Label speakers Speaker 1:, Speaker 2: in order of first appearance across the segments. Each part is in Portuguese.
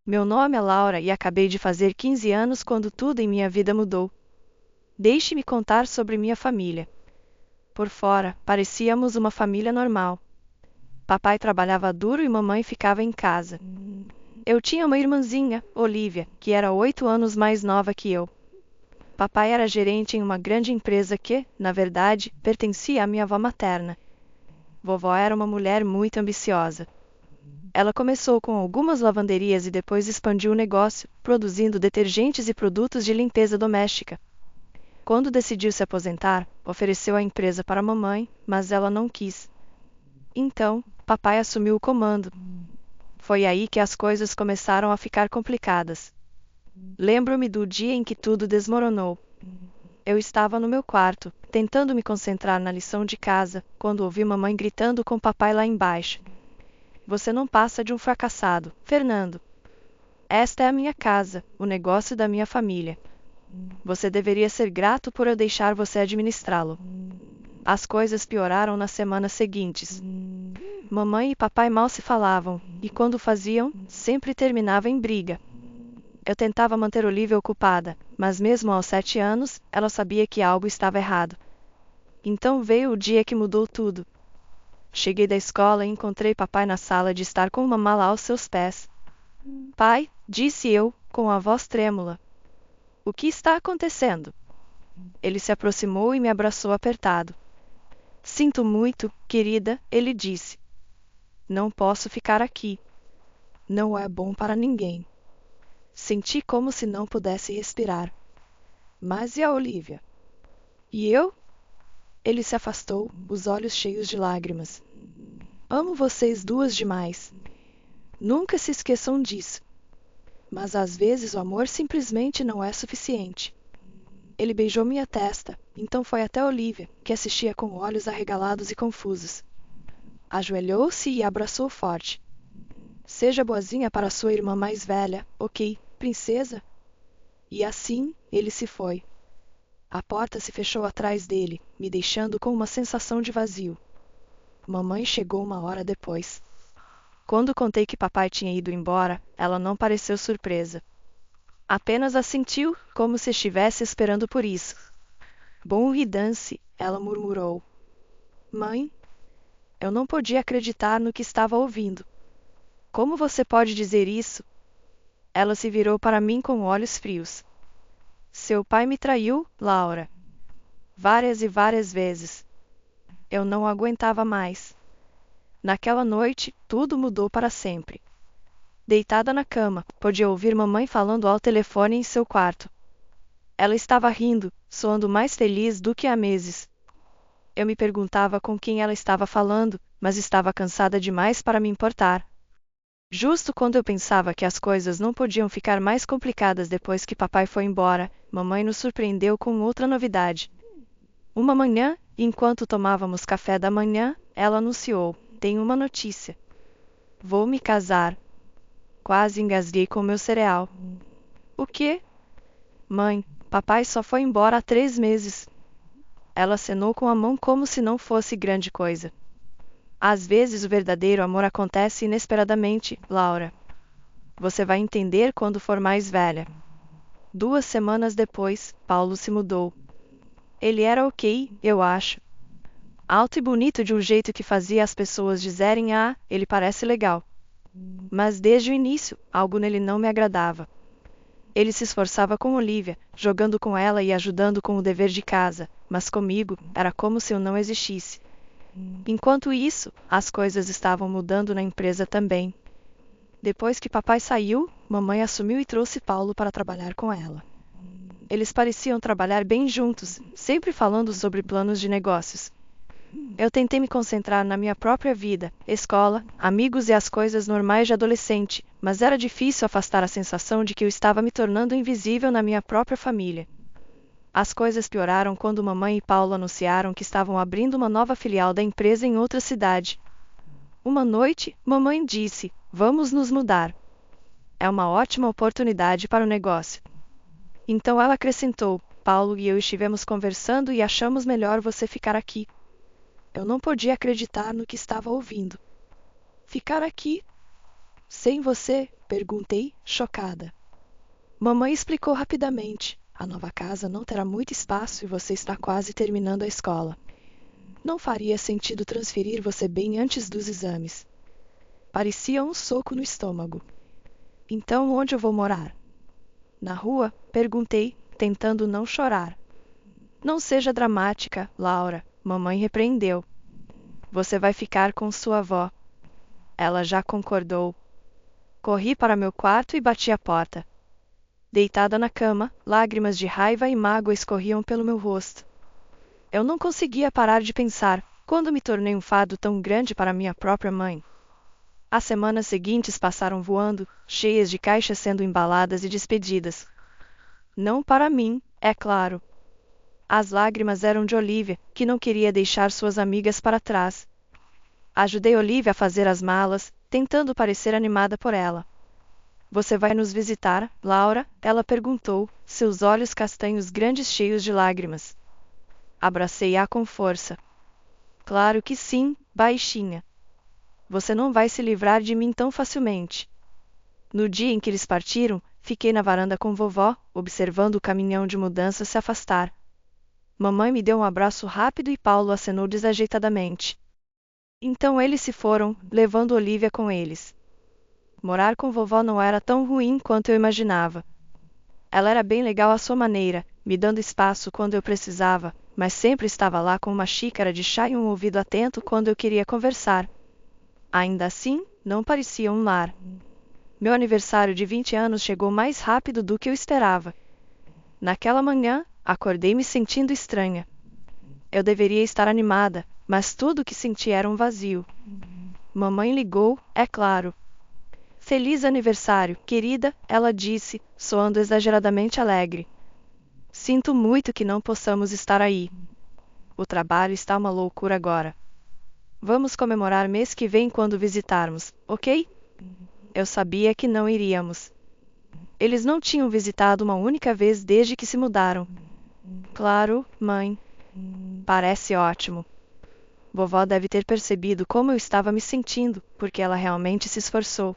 Speaker 1: Meu nome é Laura e acabei de fazer 15 anos quando tudo em minha vida mudou. Deixe-me contar sobre minha família. Por fora, parecíamos uma família normal. Papai trabalhava duro e mamãe ficava em casa. Eu tinha uma irmãzinha, Olivia, que era 8 anos mais nova que eu. Papai era gerente em uma grande empresa que, na verdade, pertencia à minha avó materna. Vovó era uma mulher muito ambiciosa. Ela começou com algumas lavanderias e depois expandiu o negócio, produzindo detergentes e produtos de limpeza doméstica. Quando decidiu se aposentar, ofereceu a empresa para a mamãe, mas ela não quis. Então, papai assumiu o comando. Foi aí que as coisas começaram a ficar complicadas. Lembro-me do dia em que tudo desmoronou. Eu estava no meu quarto, tentando me concentrar na lição de casa, quando ouvi mamãe gritando com papai lá embaixo. Você não passa de um fracassado, Fernando. Esta é a minha casa, o negócio da minha família. Você deveria ser grato por eu deixar você administrá-lo. As coisas pioraram nas semanas seguintes. Mamãe e papai mal se falavam, e quando faziam, sempre terminava em briga. Eu tentava manter Olivia ocupada, mas mesmo aos 7 anos, ela sabia que algo estava errado. Então veio o dia que mudou tudo. Cheguei da escola e encontrei papai na sala de estar com uma mala aos seus pés. Pai, disse eu, com a voz trêmula. O que está acontecendo? Ele se aproximou e me abraçou apertado. Sinto muito, querida, ele disse. Não posso ficar aqui. Não é bom para ninguém. Senti como se não pudesse respirar. Mas e a Olivia? E eu? Ele se afastou, os olhos cheios de lágrimas. Amo vocês duas demais. Nunca se esqueçam disso. Mas às vezes o amor simplesmente não é suficiente. Ele beijou minha testa, então foi até Olivia, que assistia com olhos arregalados e confusos. Ajoelhou-se e a abraçou forte. Seja boazinha para sua irmã mais velha, ok, princesa? E assim, ele se foi. A porta se fechou atrás dele, me deixando com uma sensação de vazio. Mamãe chegou uma hora depois. Quando contei que papai tinha ido embora, ela não pareceu surpresa. Apenas assentiu, como se estivesse esperando por isso. Bom ridance, ela murmurou. Mãe? Eu não podia acreditar no que estava ouvindo. Como você pode dizer isso? Ela se virou para mim com olhos frios. Seu pai me traiu, Laura. Várias e várias vezes. Eu não aguentava mais. Naquela noite, tudo mudou para sempre. Deitada na cama, podia ouvir mamãe falando ao telefone em seu quarto. Ela estava rindo, soando mais feliz do que há meses. Eu me perguntava com quem ela estava falando, mas estava cansada demais para me importar. Justo quando eu pensava que as coisas não podiam ficar mais complicadas depois que papai foi embora, mamãe nos surpreendeu com outra novidade. Uma manhã, enquanto tomávamos café da manhã, ela anunciou: tenho uma notícia. Vou me casar. Quase engasguei com meu cereal. O quê? Mãe, papai só foi embora há 3 meses. Ela acenou com a mão como se não fosse grande coisa. Às vezes o verdadeiro amor acontece inesperadamente, Laura. Você vai entender quando for mais velha. 2 semanas depois, Paulo se mudou. Ele era ok, eu acho. Alto e bonito de um jeito que fazia as pessoas dizerem: ah, ele parece legal. Mas desde o início, algo nele não me agradava. Ele se esforçava com Olivia, jogando com ela e ajudando com o dever de casa, mas comigo, era como se eu não existisse. Enquanto isso, as coisas estavam mudando na empresa também. Depois que papai saiu, mamãe assumiu e trouxe Paulo para trabalhar com ela. Eles pareciam trabalhar bem juntos, sempre falando sobre planos de negócios. Eu tentei me concentrar na minha própria vida, escola, amigos e as coisas normais de adolescente, mas era difícil afastar a sensação de que eu estava me tornando invisível na minha própria família. As coisas pioraram quando mamãe e Paulo anunciaram que estavam abrindo uma nova filial da empresa em outra cidade. Uma noite, mamãe disse: vamos nos mudar. É uma ótima oportunidade para o negócio. Então ela acrescentou: Paulo e eu estivemos conversando e achamos melhor você ficar aqui. Eu não podia acreditar no que estava ouvindo. Ficar aqui? Sem você? Perguntei, chocada. Mamãe explicou rapidamente. A nova casa não terá muito espaço e você está quase terminando a escola. Não faria sentido transferir você bem antes dos exames. Parecia um soco no estômago. Então onde eu vou morar? Na rua? Perguntei, tentando não chorar. Não seja dramática, Laura, mamãe repreendeu. Você vai ficar com sua avó. Ela já concordou. Corri para meu quarto e bati a porta. Deitada na cama, lágrimas de raiva e mágoa escorriam pelo meu rosto. Eu não conseguia parar de pensar, quando me tornei um fardo tão grande para minha própria mãe. As semanas seguintes passaram voando, cheias de caixas sendo embaladas e despedidas. Não para mim, é claro. As lágrimas eram de Olivia, que não queria deixar suas amigas para trás. Ajudei Olivia a fazer as malas, tentando parecer animada por ela. Você vai nos visitar, Laura? Ela perguntou, seus olhos castanhos grandes cheios de lágrimas. Abracei-a com força. Claro que sim, baixinha. Você não vai se livrar de mim tão facilmente. No dia em que eles partiram, fiquei na varanda com vovó, observando o caminhão de mudança se afastar. Mamãe me deu um abraço rápido e Paulo acenou desajeitadamente. Então eles se foram, levando Olivia com eles. Morar com vovó não era tão ruim quanto eu imaginava. Ela era bem legal à sua maneira, me dando espaço quando eu precisava, mas sempre estava lá com uma xícara de chá e um ouvido atento quando eu queria conversar. Ainda assim, não parecia um lar. Meu aniversário de 20 anos chegou mais rápido do que eu esperava. Naquela manhã, acordei me sentindo estranha. Eu deveria estar animada, mas tudo o que senti era um vazio. Mamãe ligou, é claro. Feliz aniversário, querida, ela disse, soando exageradamente alegre. Sinto muito que não possamos estar aí. O trabalho está uma loucura agora. Vamos comemorar mês que vem quando visitarmos, ok? Eu sabia que não iríamos. Eles não tinham visitado uma única vez desde que se mudaram. Claro, mãe. Parece ótimo. Vovó deve ter percebido como eu estava me sentindo, porque ela realmente se esforçou.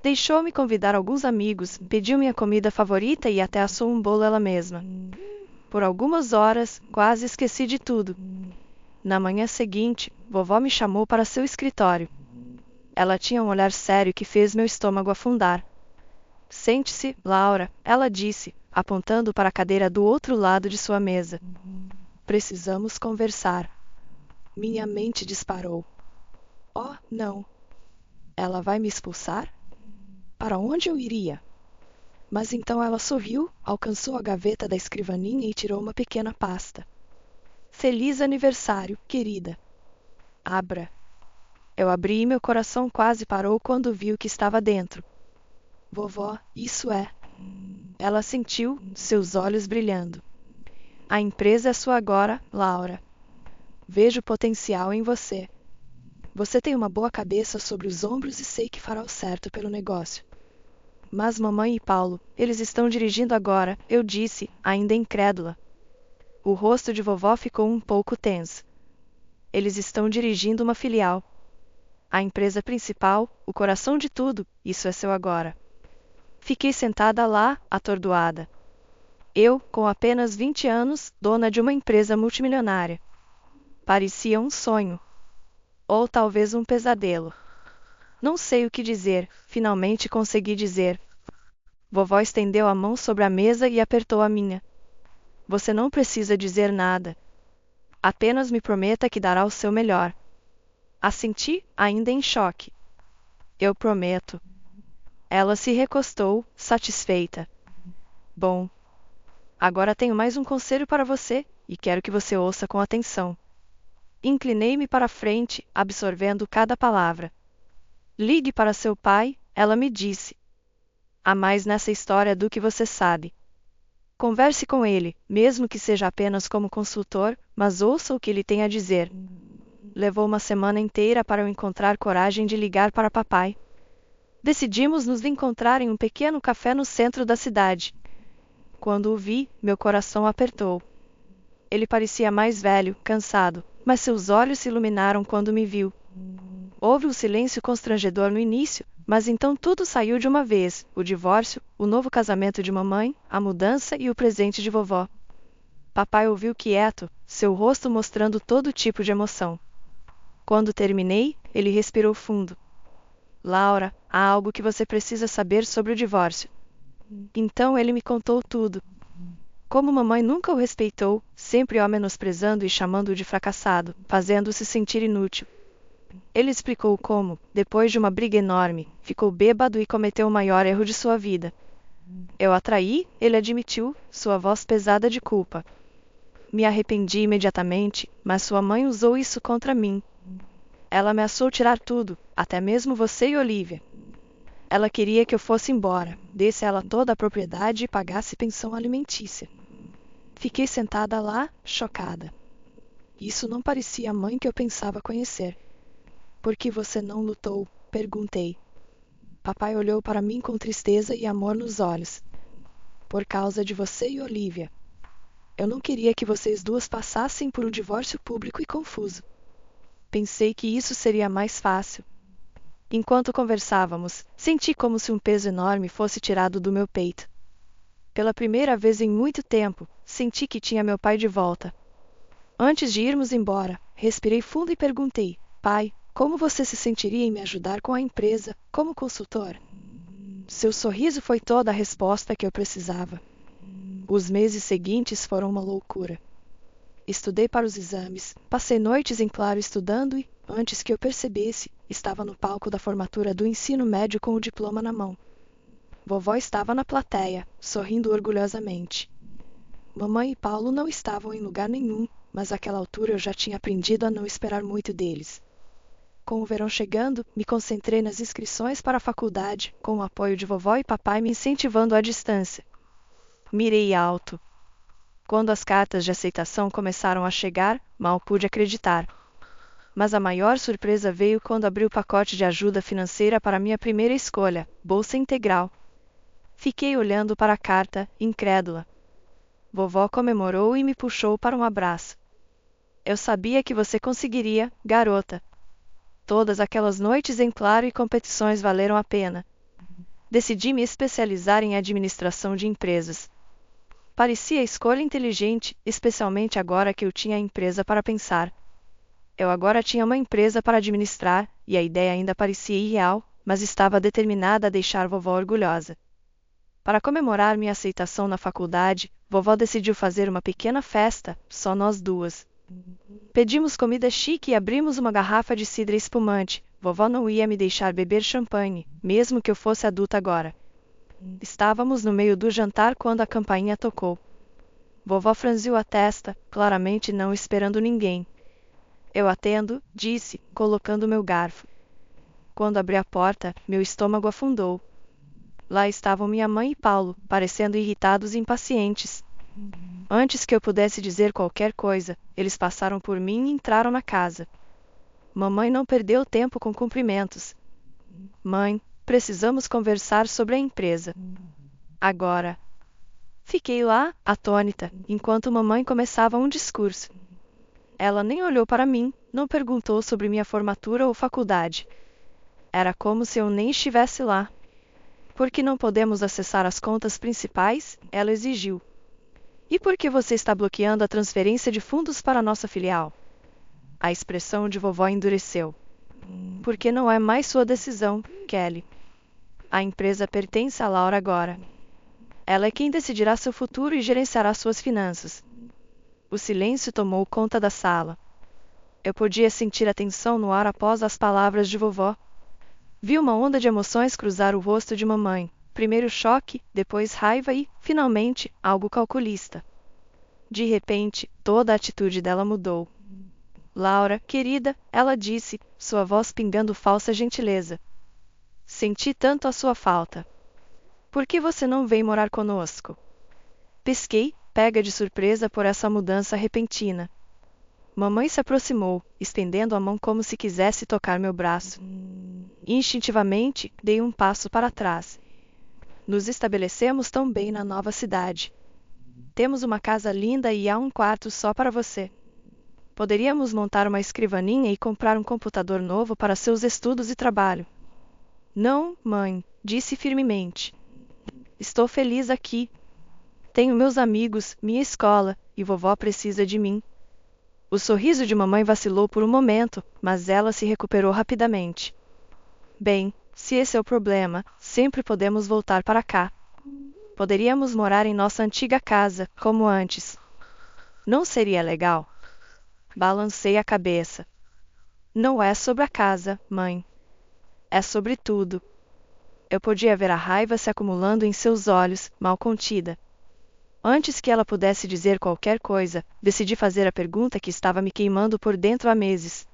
Speaker 1: Deixou-me convidar alguns amigos, pediu minha comida favorita e até assou um bolo ela mesma. Por algumas horas, quase esqueci de tudo. Na manhã seguinte, vovó me chamou para seu escritório. Ela tinha um olhar sério que fez meu estômago afundar. Sente-se, Laura, ela disse, apontando para a cadeira do outro lado de sua mesa. Precisamos conversar. Minha mente disparou. Oh, não. Ela vai me expulsar? Para onde eu iria? Mas então ela sorriu, alcançou a gaveta da escrivaninha e tirou uma pequena pasta. Feliz aniversário, querida. Abra. Eu abri e meu coração quase parou quando vi o que estava dentro. Vovó, isso é. Ela sentiu, seus olhos brilhando. A empresa é sua agora, Laura. Vejo potencial em você. Você tem uma boa cabeça sobre os ombros e sei que fará o certo pelo negócio. Mas mamãe e Paulo, eles estão dirigindo agora, eu disse, ainda incrédula. O rosto de vovó ficou um pouco tenso. Eles estão dirigindo uma filial. A empresa principal, o coração de tudo, isso é seu agora. Fiquei sentada lá, atordoada. Eu, com apenas 20 anos, dona de uma empresa multimilionária. Parecia um sonho. Ou talvez um pesadelo. Não sei o que dizer, finalmente consegui dizer. Vovó estendeu a mão sobre a mesa e apertou a minha. Você não precisa dizer nada. Apenas me prometa que dará o seu melhor. Assenti, ainda em choque. Eu prometo. Ela se recostou, satisfeita. Bom. Agora tenho mais um conselho para você, e quero que você ouça com atenção. Inclinei-me para a frente, absorvendo cada palavra. Ligue para seu pai, ela me disse. Há mais nessa história do que você sabe. Converse com ele, mesmo que seja apenas como consultor, mas ouça o que ele tem a dizer. Levou uma semana inteira para eu encontrar coragem de ligar para papai. Decidimos nos encontrar em um pequeno café no centro da cidade. Quando o vi, meu coração apertou. Ele parecia mais velho, cansado, mas seus olhos se iluminaram quando me viu. Houve um silêncio constrangedor no início, Mas então tudo saiu de uma vez: o divórcio, o novo casamento de mamãe, a mudança e o presente de vovó. Papai ouviu quieto, seu rosto mostrando todo tipo de emoção. Quando terminei, ele respirou fundo. Laura, há algo que você precisa saber sobre o divórcio. Então ele me contou tudo. Como mamãe nunca o respeitou, sempre o menosprezando e chamando-o de fracassado, fazendo-se sentir inútil. Ele explicou como, depois de uma briga enorme, ficou bêbado e cometeu o maior erro de sua vida. Eu a traí, ele admitiu, sua voz pesada de culpa. Me arrependi imediatamente, mas sua mãe usou isso contra mim. Ela ameaçou tirar tudo, até mesmo você e Olivia. Ela queria que eu fosse embora, desse a ela toda a propriedade e pagasse pensão alimentícia. Fiquei sentada lá, chocada. Isso não parecia a mãe que eu pensava conhecer. Por que você não lutou? Perguntei. Papai olhou para mim com tristeza e amor nos olhos. Por causa de você e Olivia. Eu não queria que vocês duas passassem por um divórcio público e confuso. Pensei que isso seria mais fácil. Enquanto conversávamos, senti como se um peso enorme fosse tirado do meu peito. Pela primeira vez em muito tempo, senti que tinha meu pai de volta. Antes de irmos embora, respirei fundo e perguntei: Pai, como você se sentiria em me ajudar com a empresa, como consultor? Seu sorriso foi toda a resposta que eu precisava. Os meses seguintes foram uma loucura. Estudei para os exames, passei noites em claro estudando e, antes que eu percebesse, estava no palco da formatura do ensino médio com o diploma na mão. Vovó estava na plateia, sorrindo orgulhosamente. Mamãe e Paulo não estavam em lugar nenhum, mas àquela altura eu já tinha aprendido a não esperar muito deles. Com o verão chegando, me concentrei nas inscrições para a faculdade, com o apoio de vovó e papai me incentivando à distância. Mirei alto. Quando as cartas de aceitação começaram a chegar, mal pude acreditar. Mas a maior surpresa veio quando abri o pacote de ajuda financeira para minha primeira escolha, bolsa integral. Fiquei olhando para a carta, incrédula. Vovó comemorou e me puxou para um abraço. Eu sabia que você conseguiria, garota. Todas aquelas noites em claro e competições valeram a pena. Decidi me especializar em administração de empresas. Parecia a escolha inteligente, especialmente agora que eu tinha a empresa para pensar. Eu agora tinha uma empresa para administrar, e a ideia ainda parecia irreal, mas estava determinada a deixar vovó orgulhosa. Para comemorar minha aceitação na faculdade, vovó decidiu fazer uma pequena festa, só nós duas. Pedimos comida chique e abrimos uma garrafa de cidra espumante. Vovó não ia me deixar beber champanhe, mesmo que eu fosse adulta agora. Estávamos no meio do jantar quando a campainha tocou. Vovó franziu a testa, claramente não esperando ninguém. Eu atendo, disse, colocando meu garfo. Quando abri a porta, meu estômago afundou. Lá estavam minha mãe e Paulo, parecendo irritados e impacientes. Antes que eu pudesse dizer qualquer coisa, eles passaram por mim e entraram na casa. Mamãe não perdeu tempo com cumprimentos. Mãe, precisamos conversar sobre a empresa. Agora. Fiquei lá, atônita, enquanto mamãe começava um discurso. Ela nem olhou para mim, não perguntou sobre minha formatura ou faculdade. Era como se eu nem estivesse lá. Por que não podemos acessar as contas principais? Ela exigiu. E por que você está bloqueando a transferência de fundos para a nossa filial? A expressão de vovó endureceu. Porque não é mais sua decisão, Kelly. A empresa pertence a Laura agora. Ela é quem decidirá seu futuro e gerenciará suas finanças. O silêncio tomou conta da sala. Eu podia sentir a tensão no ar após as palavras de vovó. Vi uma onda de emoções cruzar o rosto de mamãe. Primeiro choque, depois raiva e, finalmente, algo calculista. De repente, toda a atitude dela mudou. Laura, querida, ela disse, sua voz pingando falsa gentileza. Senti tanto a sua falta. Por que você não vem morar conosco? Pisquei, pega de surpresa por essa mudança repentina. Mamãe se aproximou, estendendo a mão como se quisesse tocar meu braço. Instintivamente, dei um passo para trás. Nos estabelecemos tão bem na nova cidade. Temos uma casa linda e há um quarto só para você. Poderíamos montar uma escrivaninha e comprar um computador novo para seus estudos e trabalho. Não, mãe, disse firmemente. Estou feliz aqui. Tenho meus amigos, minha escola, e vovó precisa de mim. O sorriso de mamãe vacilou por um momento, mas ela se recuperou rapidamente. Bem, se esse é o problema, sempre podemos voltar para cá. Poderíamos morar em nossa antiga casa, como antes. Não seria legal? Balancei a cabeça. Não é sobre a casa, mãe. É sobre tudo. Eu podia ver a raiva se acumulando em seus olhos, mal contida. Antes que ela pudesse dizer qualquer coisa, decidi fazer a pergunta que estava me queimando por dentro há meses.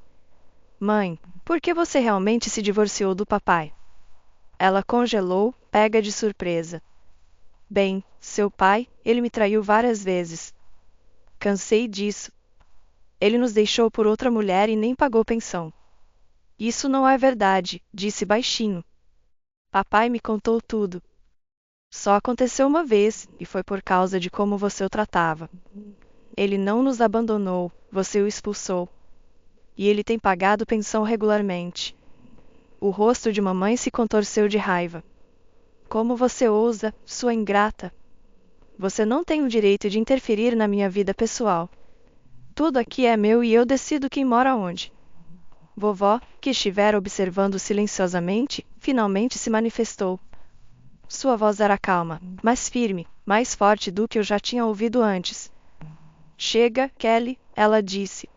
Speaker 1: Mãe, por que você realmente se divorciou do papai? Ela congelou, pega de surpresa. Bem, seu pai, ele me traiu várias vezes. Cansei disso. Ele nos deixou por outra mulher e nem pagou pensão. Isso não é verdade, disse baixinho. Papai me contou tudo. Só aconteceu uma vez, e foi por causa de como você o tratava. Ele não nos abandonou, você o expulsou. E ele tem pagado pensão regularmente. O rosto de mamãe se contorceu de raiva. Como você ousa, sua ingrata? Você não tem o direito de interferir na minha vida pessoal. Tudo aqui é meu e eu decido quem mora onde. Vovó, que estivera observando silenciosamente, finalmente se manifestou. Sua voz era calma, mas firme, mais forte do que eu já tinha ouvido antes. Chega, Kelly, ela disse.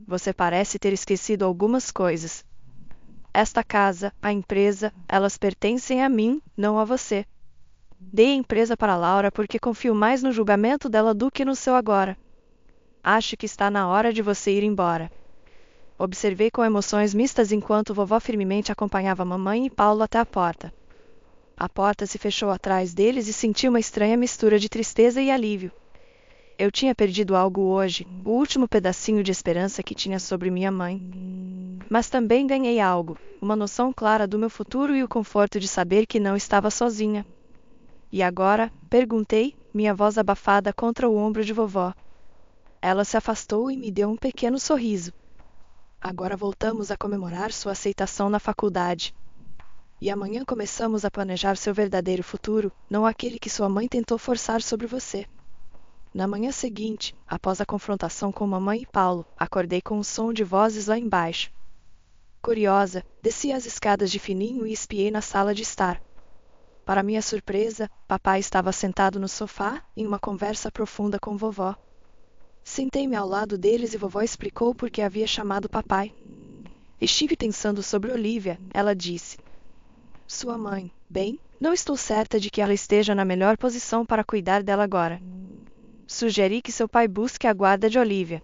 Speaker 1: Você parece ter esquecido algumas coisas. Esta casa, a empresa, elas pertencem a mim, não a você. Dei a empresa para Laura porque confio mais no julgamento dela do que no seu agora. Acho que está na hora de você ir embora. Observei com emoções mistas enquanto vovó firmemente acompanhava mamãe e Paulo até a porta. A porta se fechou atrás deles e senti uma estranha mistura de tristeza e alívio. Eu tinha perdido algo hoje, o último pedacinho de esperança que tinha sobre minha mãe. Mas também ganhei algo, uma noção clara do meu futuro e o conforto de saber que não estava sozinha. E agora? Perguntei, minha voz abafada contra o ombro de vovó. Ela se afastou e me deu um pequeno sorriso. Agora voltamos a comemorar sua aceitação na faculdade. E amanhã começamos a planejar seu verdadeiro futuro, não aquele que sua mãe tentou forçar sobre você. Na manhã seguinte, após a confrontação com mamãe e Paulo, acordei com um som de vozes lá embaixo. Curiosa, desci as escadas de fininho e espiei na sala de estar. Para minha surpresa, papai estava sentado no sofá, em uma conversa profunda com vovó. Sentei-me ao lado deles e vovó explicou por que havia chamado papai. Estive pensando sobre Olivia, ela disse. Sua mãe, bem, não estou certa de que ela esteja na melhor posição para cuidar dela agora. Sugeri que seu pai busque a guarda de Olivia.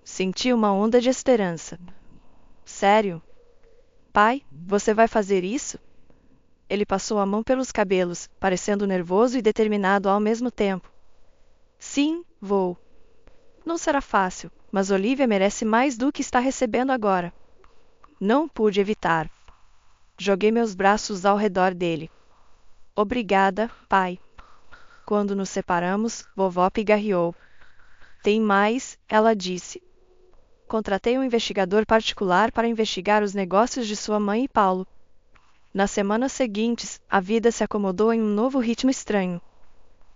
Speaker 1: Senti uma onda de esperança. Sério? Pai, você vai fazer isso? Ele passou a mão pelos cabelos, parecendo nervoso e determinado ao mesmo tempo. Sim, vou. Não será fácil, mas Olivia merece mais do que está recebendo agora. Não pude evitar. Joguei meus braços ao redor dele. Obrigada, pai. Quando nos separamos, vovó pigarreou. Tem mais, ela disse. Contratei um investigador particular para investigar os negócios de sua mãe e Paulo. Nas semanas seguintes, a vida se acomodou em um novo ritmo estranho.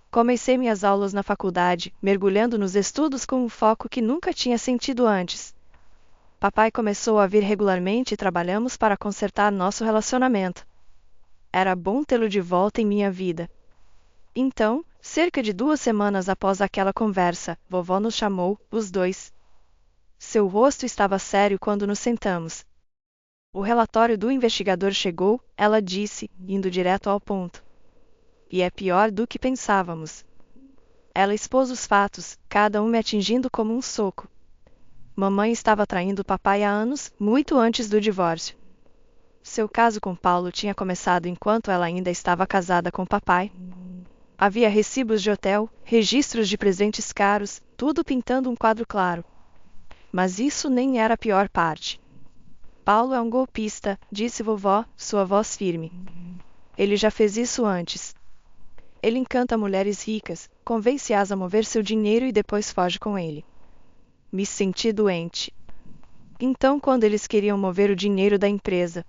Speaker 1: Comecei minhas aulas na faculdade, mergulhando nos estudos com um foco que nunca tinha sentido antes. Papai começou a vir regularmente e trabalhamos para consertar nosso relacionamento. Era bom tê-lo de volta em minha vida. Então, cerca de 2 semanas após aquela conversa, vovó nos chamou, os dois. Seu rosto estava sério quando nos sentamos. O relatório do investigador chegou, ela disse, indo direto ao ponto. E é pior do que pensávamos. Ela expôs os fatos, cada um me atingindo como um soco. Mamãe estava traindo papai há anos, muito antes do divórcio. Seu caso com Paulo tinha começado enquanto ela ainda estava casada com papai. Havia recibos de hotel, registros de presentes caros, tudo pintando um quadro claro. Mas isso nem era a pior parte. Paulo é um golpista, disse vovó, sua voz firme. Ele já fez isso antes. Ele encanta mulheres ricas, convence-as a mover seu dinheiro e depois foge com ele. Me senti doente. Então, quando eles queriam mover o dinheiro da empresa,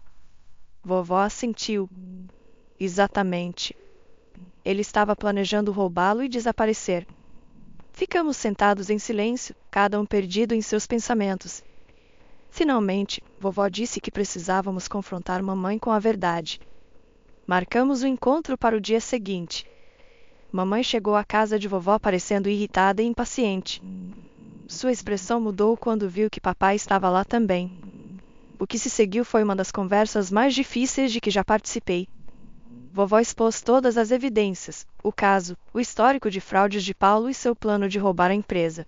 Speaker 1: Vovó assentiu. Exatamente. Ele estava planejando roubá-lo e desaparecer. Ficamos sentados em silêncio, cada um perdido em seus pensamentos. Finalmente, vovó disse que precisávamos confrontar mamãe com a verdade. Marcamos o encontro para o dia seguinte. Mamãe chegou à casa de vovó parecendo irritada e impaciente. Sua expressão mudou quando viu que papai estava lá também. O que se seguiu foi uma das conversas mais difíceis de que já participei. Vovó expôs todas as evidências, o caso, o histórico de fraudes de Paulo e seu plano de roubar a empresa.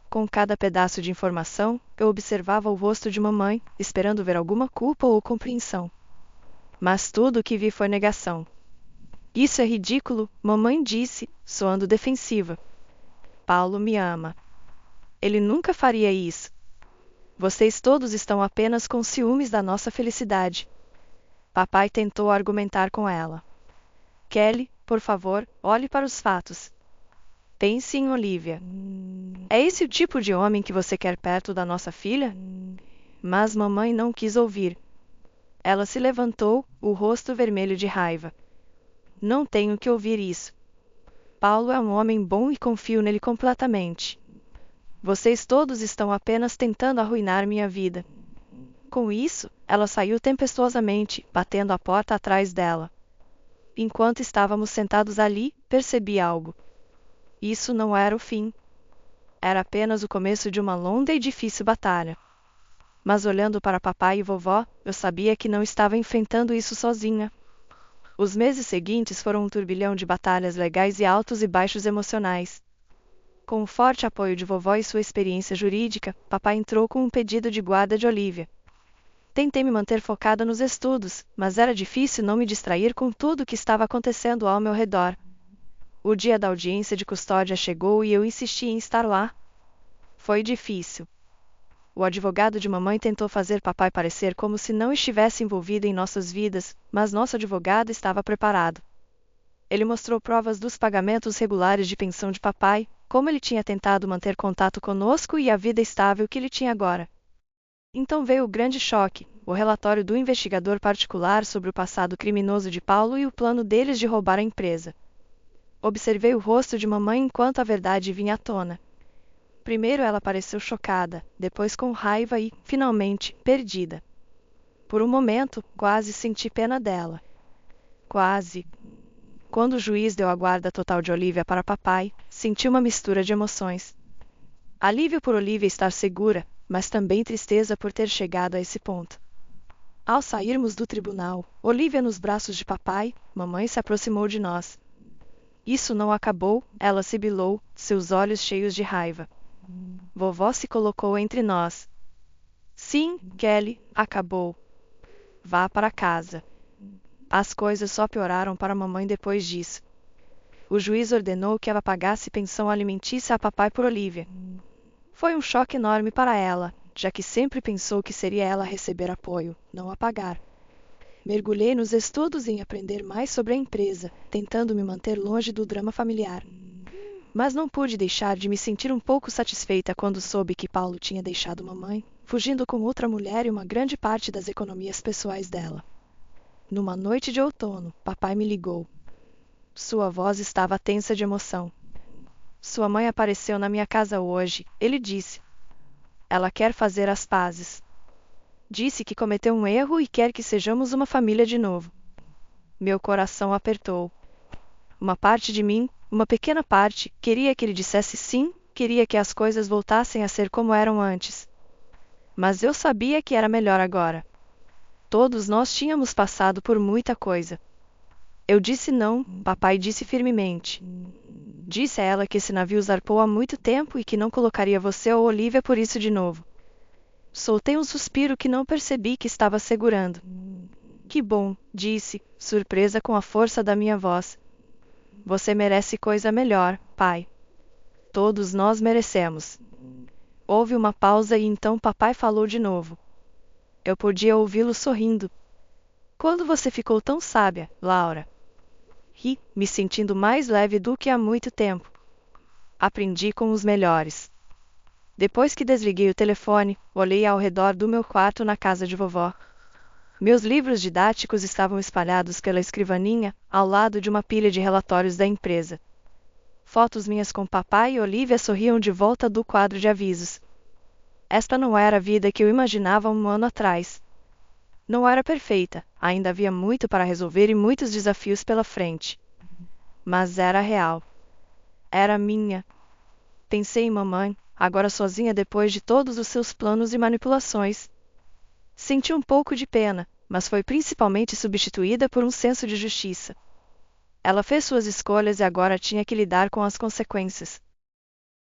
Speaker 1: Com cada pedaço de informação, eu observava o rosto de mamãe, esperando ver alguma culpa ou compreensão. Mas tudo o que vi foi negação. Isso é ridículo, mamãe disse, soando defensiva. Paulo me ama. Ele nunca faria isso. Vocês todos estão apenas com ciúmes da nossa felicidade. Papai tentou argumentar com ela. Kelly, por favor, olhe para os fatos. Pense em Olivia. É esse o tipo de homem que você quer perto da nossa filha? Mas mamãe não quis ouvir. Ela se levantou, o rosto vermelho de raiva. Não tenho que ouvir isso. Paulo é um homem bom e confio nele completamente. Vocês todos estão apenas tentando arruinar minha vida. Com isso, ela saiu tempestuosamente, batendo a porta atrás dela. Enquanto estávamos sentados ali, percebi algo. Isso não era o fim. Era apenas o começo de uma longa e difícil batalha. Mas olhando para papai e vovó, eu sabia que não estava enfrentando isso sozinha. Os meses seguintes foram um turbilhão de batalhas legais e altos e baixos emocionais. Com o forte apoio de vovó e sua experiência jurídica, papai entrou com um pedido de guarda de Olivia. Tentei me manter focada nos estudos, mas era difícil não me distrair com tudo o que estava acontecendo ao meu redor. O dia da audiência de custódia chegou e eu insisti em estar lá. Foi difícil. O advogado de mamãe tentou fazer papai parecer como se não estivesse envolvido em nossas vidas, mas nosso advogado estava preparado. Ele mostrou provas dos pagamentos regulares de pensão de papai, como ele tinha tentado manter contato conosco e a vida estável que ele tinha agora. Então veio o grande choque, o relatório do investigador particular sobre o passado criminoso de Paulo e o plano deles de roubar a empresa. Observei o rosto de mamãe enquanto a verdade vinha à tona. Primeiro ela pareceu chocada, depois com raiva e, finalmente, perdida. Por um momento, quase senti pena dela. Quase. Quando o juiz deu a guarda total de Olivia para papai, senti uma mistura de emoções. Alívio por Olivia estar segura, mas também tristeza por ter chegado a esse ponto. Ao sairmos do tribunal, Olivia nos braços de papai, mamãe se aproximou de nós. Isso não acabou, ela sibilou, seus olhos cheios de raiva. Vovó se colocou entre nós. Sim, Kelly, acabou. Vá para casa. As coisas só pioraram para mamãe depois disso. O juiz ordenou que ela pagasse pensão alimentícia a papai por Olivia. Foi um choque enorme para ela, já que sempre pensou que seria ela a receber apoio, não a pagar. Mergulhei nos estudos em aprender mais sobre a empresa, tentando me manter longe do drama familiar. Mas não pude deixar de me sentir um pouco satisfeita quando soube que Paulo tinha deixado mamãe, fugindo com outra mulher e uma grande parte das economias pessoais dela. Numa noite de outono, papai me ligou. Sua voz estava tensa de emoção. Sua mãe apareceu na minha casa hoje, ele disse. Ela quer fazer as pazes. Disse que cometeu um erro e quer que sejamos uma família de novo. Meu coração apertou. Uma parte de mim, uma pequena parte, queria que ele dissesse sim, queria que as coisas voltassem a ser como eram antes. Mas eu sabia que era melhor agora. Todos nós tínhamos passado por muita coisa. Eu disse não, papai disse firmemente. Disse a ela que esse navio zarpou há muito tempo e que não colocaria você ou Olivia por isso de novo. Soltei um suspiro que não percebi que estava segurando. Que bom, disse, surpresa com a força da minha voz. Você merece coisa melhor, pai. Todos nós merecemos. Houve uma pausa e então papai falou de novo. Eu podia ouvi-lo sorrindo. Quando você ficou tão sábia, Laura? Ri, me sentindo mais leve do que há muito tempo. Aprendi com os melhores. Depois que desliguei o telefone, olhei ao redor do meu quarto na casa de vovó. Meus livros didáticos estavam espalhados pela escrivaninha, ao lado de uma pilha de relatórios da empresa. Fotos minhas com papai e Olivia sorriam de volta do quadro de avisos. Esta não era a vida que eu imaginava um ano atrás. Não era perfeita, ainda havia muito para resolver e muitos desafios pela frente. Mas era real. Era minha. Pensei em mamãe, agora sozinha depois de todos os seus planos e manipulações. Senti um pouco de pena, mas foi principalmente substituída por um senso de justiça. Ela fez suas escolhas e agora tinha que lidar com as consequências.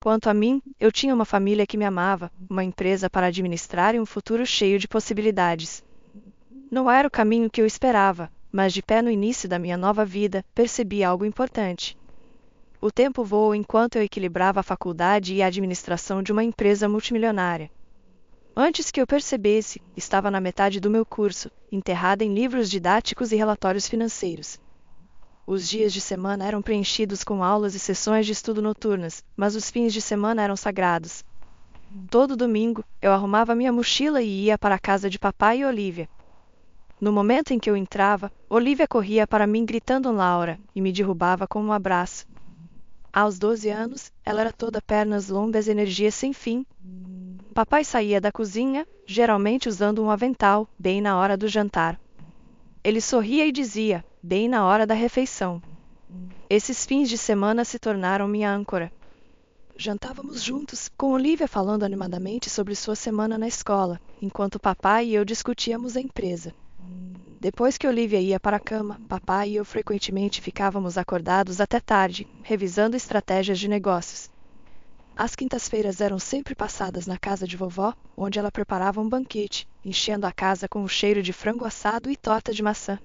Speaker 1: Quanto a mim, eu tinha uma família que me amava, uma empresa para administrar e um futuro cheio de possibilidades. Não era o caminho que eu esperava, mas de pé no início da minha nova vida, percebi algo importante. O tempo voou enquanto eu equilibrava a faculdade e a administração de uma empresa multimilionária. Antes que eu percebesse, estava na metade do meu curso, enterrada em livros didáticos e relatórios financeiros. Os dias de semana eram preenchidos com aulas e sessões de estudo noturnas, mas os fins de semana eram sagrados. Todo domingo, eu arrumava minha mochila e ia para a casa de papai e Olivia. No momento em que eu entrava, Olivia corria para mim gritando Laura e me derrubava com um abraço. Aos 12 anos, ela era toda pernas longas e energia sem fim. Papai saía da cozinha, geralmente usando um avental, bem na hora do jantar. Ele sorria e dizia, bem na hora da refeição. Esses fins de semana se tornaram minha âncora. Jantávamos juntos, com Olivia falando animadamente sobre sua semana na escola, enquanto papai e eu discutíamos a empresa. Depois que Olivia ia para a cama, papai e eu frequentemente ficávamos acordados até tarde, revisando estratégias de negócios. As quintas-feiras eram sempre passadas na casa de vovó, onde ela preparava um banquete, enchendo a casa com o cheiro de frango assado e torta de maçã.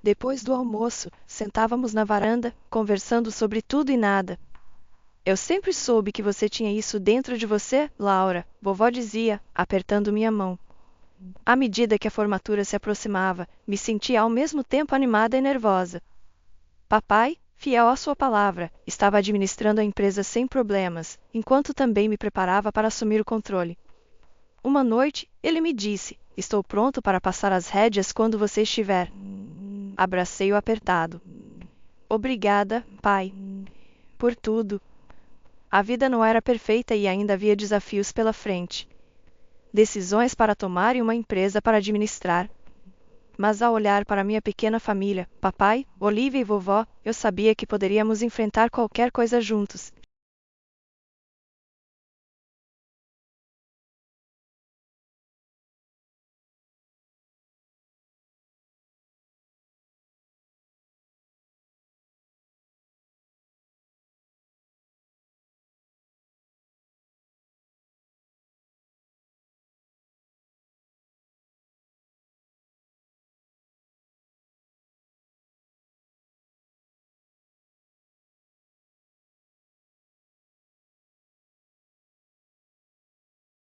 Speaker 1: Depois do almoço, sentávamos na varanda, conversando sobre tudo e nada. Eu sempre soube que você tinha isso dentro de você, Laura, vovó dizia, apertando minha mão. À medida que a formatura se aproximava, me sentia ao mesmo tempo animada e nervosa. Papai, fiel à sua palavra, estava administrando a empresa sem problemas, enquanto também me preparava para assumir o controle. Uma noite, ele me disse, estou pronto para passar as rédeas quando você estiver. Abracei-o apertado. Obrigada, pai. Por tudo. A vida não era perfeita e ainda havia desafios pela frente. Decisões para tomar e uma empresa para administrar. Mas ao olhar para minha pequena família, papai, Olivia e vovó, eu sabia que poderíamos enfrentar qualquer coisa juntos,